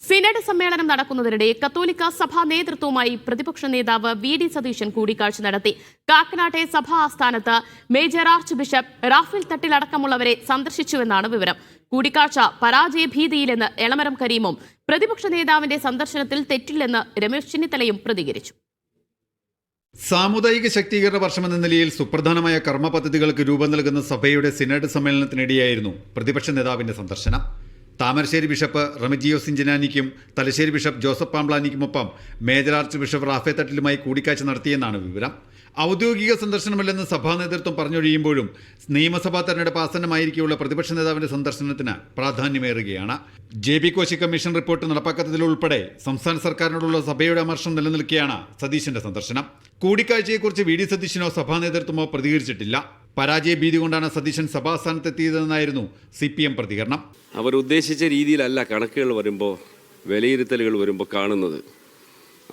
Synod സമ്മേളനം നടക്കുന്നതിനിടെ കത്തോലിക്ക സഭാ നേതൃത്വവുമായി പ്രതിപക്ഷ നേതാവ് വി.ഡി. സതീശൻ കൂടിക്കാഴ്ച നടത്തി. കാക്കനാട്ടെ സഭാ ആസ്ഥാനത്ത് major archbishop Raphael Thattil അടക്കമുള്ളവരെ സന്ദർശിച്ചുവെന്നാണ് വിവരം. കൂടിക്കാഴ്ച പരാജയഭീതിയിലെന്ന് എളമരം കരീമും പ്രതിപക്ഷ നേതാവിന്റെ സന്ദർശനത്തിൽ തെറ്റില്ലെന്ന് രമേശ് ചെന്നിത്തലയും പ്രതികരിച്ചു. സാമുദായിക ശാക്തീകരണ വർഷമെന്ന നിലയിൽ സുപ്രധാനമായ കർമ്മ പദ്ധതികൾക്ക് രൂപം നൽകുന്ന സഭയുടെ സിനഡ് സമ്മേളനത്തിനിടെയായിരുന്നു പ്രതിപക്ഷ നേതാവിന്റെ സന്ദർശനം. താമരശ്ശേരി ബിഷപ്പ് റെമിജിയോസ് ഇഞ്ചനാനിക്കും തലശ്ശേരി ബിഷപ്പ് ജോസഫ് പാംബ്ലാനിക്കുമൊപ്പം മേജർ ആർച്ച് ബിഷപ്പ് റാഫേൽ തട്ടിലുമായി കൂടിക്കാഴ്ച നടത്തിയെന്നാണ് വിവരം. ഔദ്യോഗിക സന്ദർശനമല്ലെന്ന് സഭാ നേതൃത്വം പറഞ്ഞൊഴിയുമ്പോഴും നിയമസഭാ തെരഞ്ഞെടുപ്പ് ആസന്നമായിരിക്കെയുള്ള പ്രതിപക്ഷ നേതാവിന്റെ സന്ദർശനത്തിന് പ്രാധാന്യമേറുകയാണ്. JB കോശി കമ്മീഷൻ റിപ്പോർട്ട് നടപ്പാക്കാത്തതിലുൾപ്പെടെ സംസ്ഥാന സർക്കാരിനോടുള്ള സഭയുടെ അമർഷം നിലനിൽക്കെയാണ് സതീശന്റെ സന്ദർശനം. കൂടിക്കാഴ്ചയെക്കുറിച്ച് വി.ഡി. സതീശനോ സഭാ നേതൃത്വമോ പ്രതികരിച്ചിട്ടില്ല. പരാജയ ഭീതി കൊണ്ടാണ് സതീശൻ സഭാസ്ഥാനത്തെത്തിയതെന്നായിരുന്നു CPM പ്രതികരണം. അവരുദ്ദേശിച്ച രീതിയിലല്ല കണക്കുകൾ വരുമ്പോൾ, വിലയിരുത്തലുകൾ വരുമ്പോൾ കാണുന്നത്.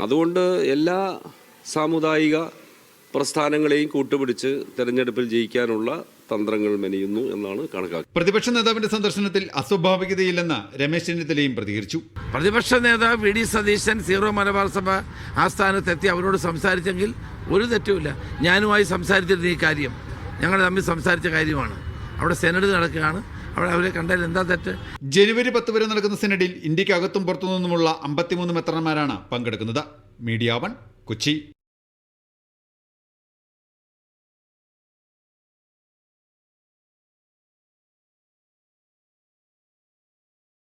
അതുകൊണ്ട് എല്ലാ സാമുദായിക പ്രസ്ഥാനങ്ങളെയും കൂട്ടുപിടിച്ച് തെരഞ്ഞെടുപ്പിൽ ജയിക്കാനുള്ള തന്ത്രങ്ങൾ മെനയുന്നു എന്നാണ് കണക്കാക്കുന്നത്. പ്രതിപക്ഷ നേതാവിന്റെ സന്ദർശനത്തിൽ അസ്വാഭാവികതയില്ലെന്ന് രമേശ് ചെന്നിത്തലയും പ്രതികരിച്ചു. പ്രതിപക്ഷ നേതാവ് വി.ഡി. സതീശൻ സീറോ മലബാർ സഭ ആസ്ഥാനത്തെത്തി അവരോട് സംസാരിച്ചെങ്കിൽ ഒരു തെറ്റുമില്ല. ഞാനുമായി സംസാരിച്ചിരുന്ന ഈ കാര്യം ഞങ്ങൾ തമ്മിൽ സംസാരിച്ച കാര്യമാണ്. അവിടെ സെനഡ് നടക്കുകയാണ്. അവിടെ അവരെ കണ്ടാൽ എന്താ തെറ്റ്? ജനുവരി 10 വരെ നടക്കുന്ന സെനഡിൽ ഇന്ത്യക്കകത്തും പുറത്തുനിന്നുമുള്ള 53 മെത്രാന്മാരാണ് പങ്കെടുക്കുന്നത്. മീഡിയ 1 കൊച്ചി.